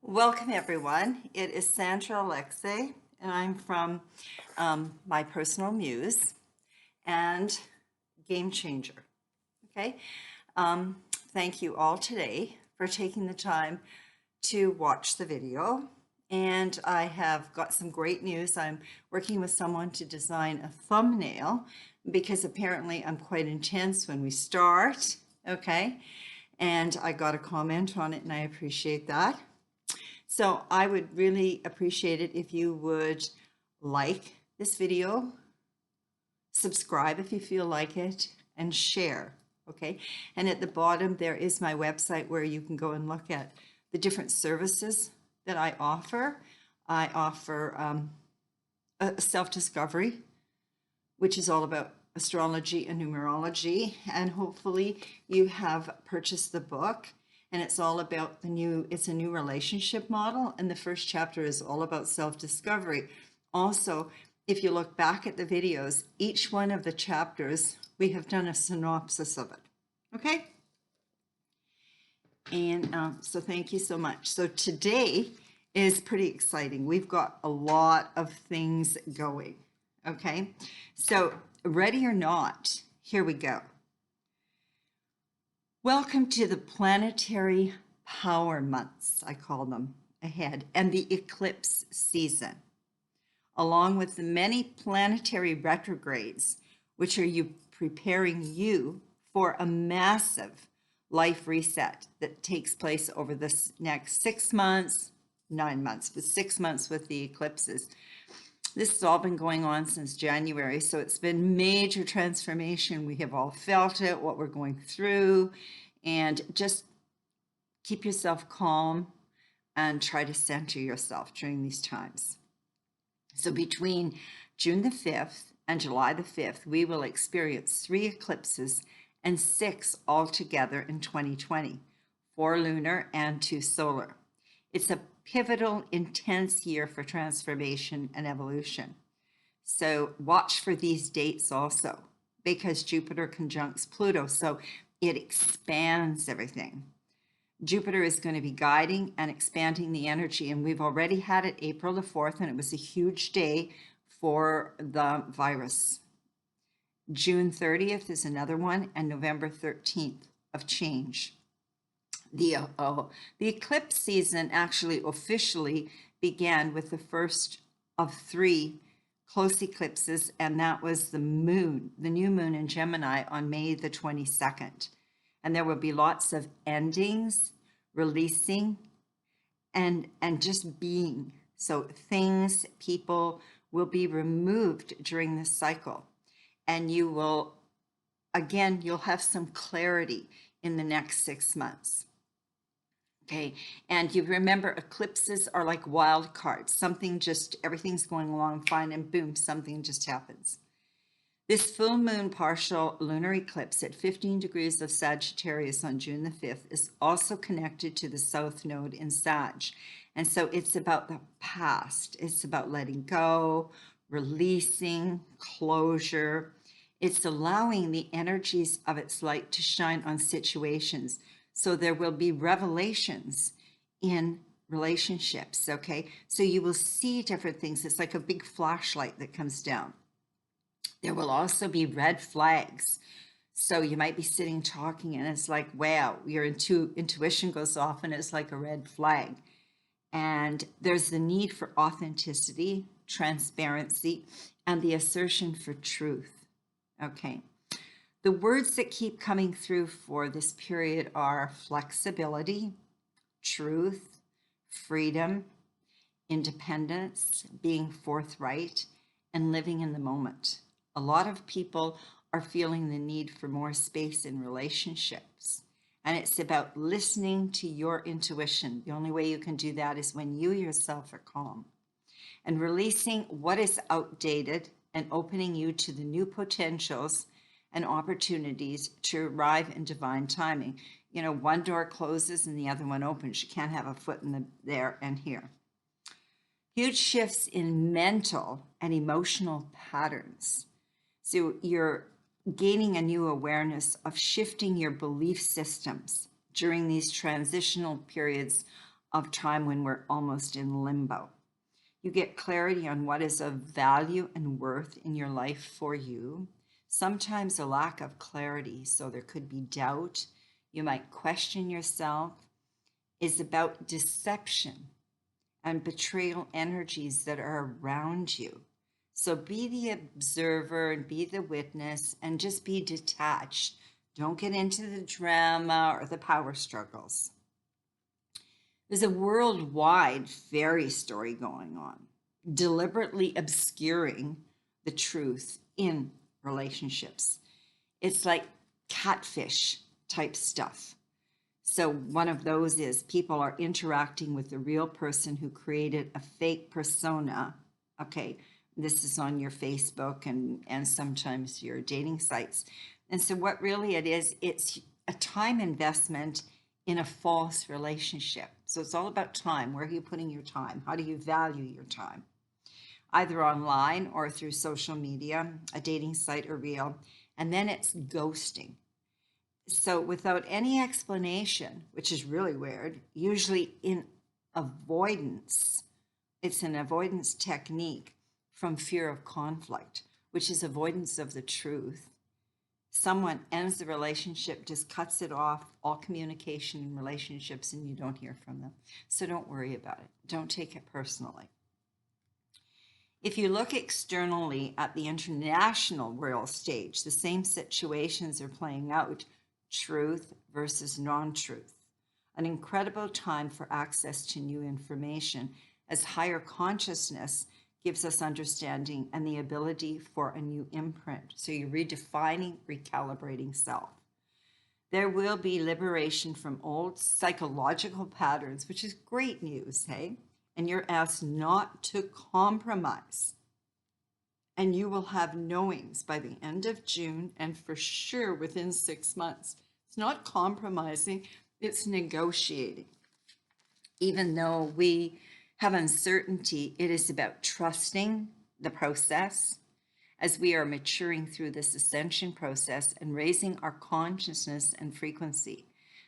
Welcome everyone. It is Sandra Alexei, and I'm from my personal muse and Game Changer. Okay. Thank you all today for taking the time to watch the video. And I have got some great news. I'm working with someone to design a thumbnail because apparently I'm quite intense when we start. Okay. And I got a comment on it and I appreciate that. So I would really appreciate it if you would like this video, subscribe if you feel like it, and share, okay? And at the bottom, there is my website where you can go and look at the different services that I offer. I offer a self-discovery, which is all about astrology and numerology, and hopefully you have purchased the book. And it's all about it's a new relationship model. And the first chapter is all about self-discovery. Also, if you look back at the videos, each one of the chapters, we have done a synopsis of it. Okay? And so thank you so much. So today is pretty exciting. We've got a lot of things going. Okay? So ready or not, here we go. Welcome to the planetary power months, I call them, ahead, and the eclipse season, along with the many planetary retrogrades, which are preparing you for a massive life reset that takes place over this next 6 months, 9 months, but 6 months with the eclipses. This has all been going on since January, so it's been major transformation. We have all felt it, what we're going through, and just keep yourself calm and try to center yourself during these times. So between June the 5th and July the 5th, we will experience 3 eclipses and 6 altogether in 2020, 4 lunar and 2 solar. It's a pivotal, intense year for transformation and evolution. So watch for these dates also, because Jupiter conjuncts Pluto, so it expands everything. Jupiter is going to be guiding and expanding the energy, and we've already had it April the 4th, and it was a huge day for the virus. June 30th is another one, and November 13th of change. The eclipse season actually officially began with the first of 3 close eclipses, and that was the moon, the new moon in Gemini on May the 22nd. And there will be lots of endings, releasing, and just being. So things, people will be removed during this cycle. And you will, again, you'll have some clarity in the next 6 months. Okay, and you remember eclipses are like wild cards. Everything's going along fine and boom, something just happens. This full moon partial lunar eclipse at 15 degrees of Sagittarius on June the 5th is also connected to the South Node in Sag. And so it's about the past. It's about letting go, releasing, closure. It's allowing the energies of its light to shine on situations. So there will be revelations in relationships, okay? So you will see different things. It's like a big flashlight that comes down. There will also be red flags. So you might be sitting talking and it's like, wow, your intuition goes off and it's like a red flag. And there's the need for authenticity, transparency, and the assertion for truth, okay? The words that keep coming through for this period are flexibility, truth, freedom, independence, being forthright, and living in the moment. A lot of people are feeling the need for more space in relationships. And it's about listening to your intuition. The only way you can do that is when you yourself are calm. And releasing what is outdated and opening you to the new potentials and opportunities to arrive in divine timing. You know, one door closes and the other one opens. You can't have a foot in there and here. Huge shifts in mental and emotional patterns. So you're gaining a new awareness of shifting your belief systems during these transitional periods of time when we're almost in limbo. You get clarity on what is of value and worth in your life for you. Sometimes a lack of clarity, so there could be doubt. You might question yourself. Is about deception and betrayal energies that are around you. So be the observer and be the witness and just be detached. Don't get into the drama or the power struggles. There's a worldwide fairy story going on, deliberately obscuring the truth in relationships. It's like catfish type stuff. So one of those is people are interacting with the real person who created a fake persona. Okay, this is on your Facebook and sometimes your dating sites. And so what really it is, it's a time investment in a false relationship. So it's all about time. Where are you putting your time? How do you value your time? Either online or through social media, a dating site or real. And then it's ghosting. So without any explanation, which is really weird, usually in avoidance, it's an avoidance technique from fear of conflict, which is avoidance of the truth. Someone ends the relationship, just cuts it off, all communication in relationships, and you don't hear from them. So don't worry about it. Don't take it personally. If you look externally at the international world stage, the same situations are playing out. Truth versus non-truth. An incredible time for access to new information as higher consciousness gives us understanding and the ability for a new imprint. So you're redefining, recalibrating self. There will be liberation from old psychological patterns, which is great news, hey? And you're asked not to compromise. And you will have knowings by the end of June and for sure within 6 months. It's not compromising, it's negotiating. Even though we have uncertainty, it is about trusting the process as we are maturing through this ascension process and raising our consciousness and frequency.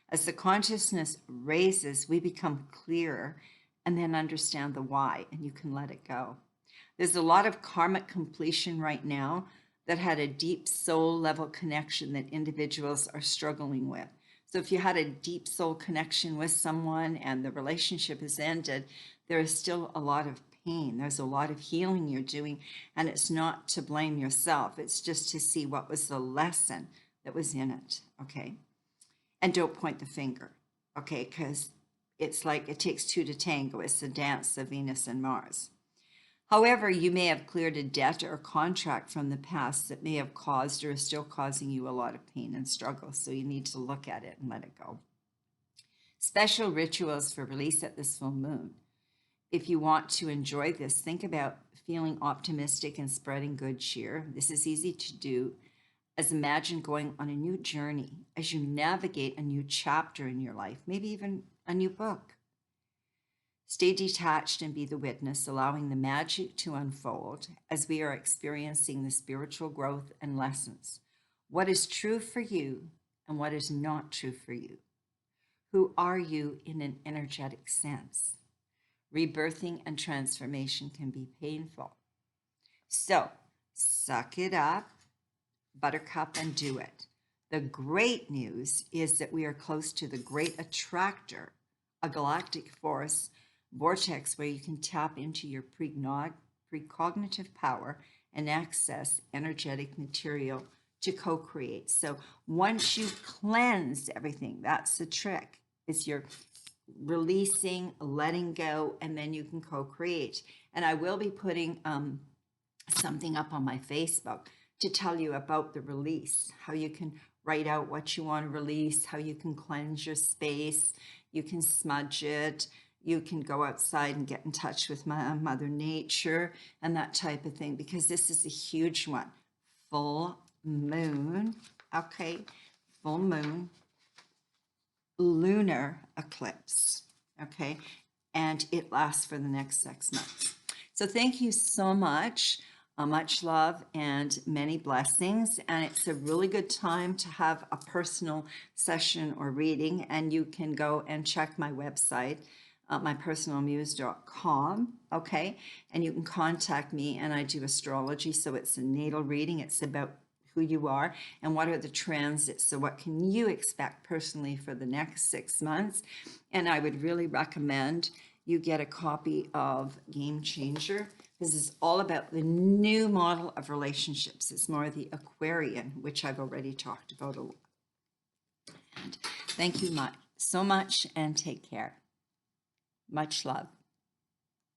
As the consciousness raises, we become clearer and then understand the why, and you can let it go. There's a lot of karmic completion right now that had a deep soul level connection that individuals are struggling with. So if you had a deep soul connection with someone and the relationship has ended, there is still a lot of pain. There's a lot of healing you're doing, and it's not to blame yourself. It's just to see what was the lesson that was in it, okay? And don't point the finger, okay? Because it's like it takes two to tango. It's the dance of Venus and Mars. However, you may have cleared a debt or contract from the past that may have caused or is still causing you a lot of pain and struggle. So you need to look at it and let it go. Special rituals for release at this full moon. If you want to enjoy this, think about feeling optimistic and spreading good cheer. This is easy to do, as imagine going on a new journey as you navigate a new chapter in your life, maybe even a new book. Stay detached and be the witness, allowing the magic to unfold as we are experiencing the spiritual growth and lessons. What is true for you and what is not true for you? Who are you in an energetic sense? Rebirthing and transformation can be painful. So suck it up, buttercup, and do it. The great news is that we are close to the great attractor, a galactic force vortex where you can tap into your precognitive power and access energetic material to co-create. So once you cleanse everything, that's the trick, is you're releasing, letting go, and then you can co-create. And I will be putting something up on my Facebook to tell you about the release, how you can write out what you want to release, how you can cleanse your space, you can smudge it, you can go outside and get in touch with Mother Nature and that type of thing, because this is a huge one. Full moon, okay, full moon, lunar eclipse, okay, and it lasts for the next 6 months. So thank you so much. Much love and many blessings. And it's a really good time to have a personal session or reading. And you can go and check my website, mypersonalmuse.com, okay? And you can contact me, and I do astrology, so it's a natal reading. It's about who you are and what are the transits. So what can you expect personally for the next 6 months? And I would really recommend you get a copy of Game Changer. This is all about the new model of relationships. It's more the Aquarian, which I've already talked about a lot. And thank you so much, and take care. Much love.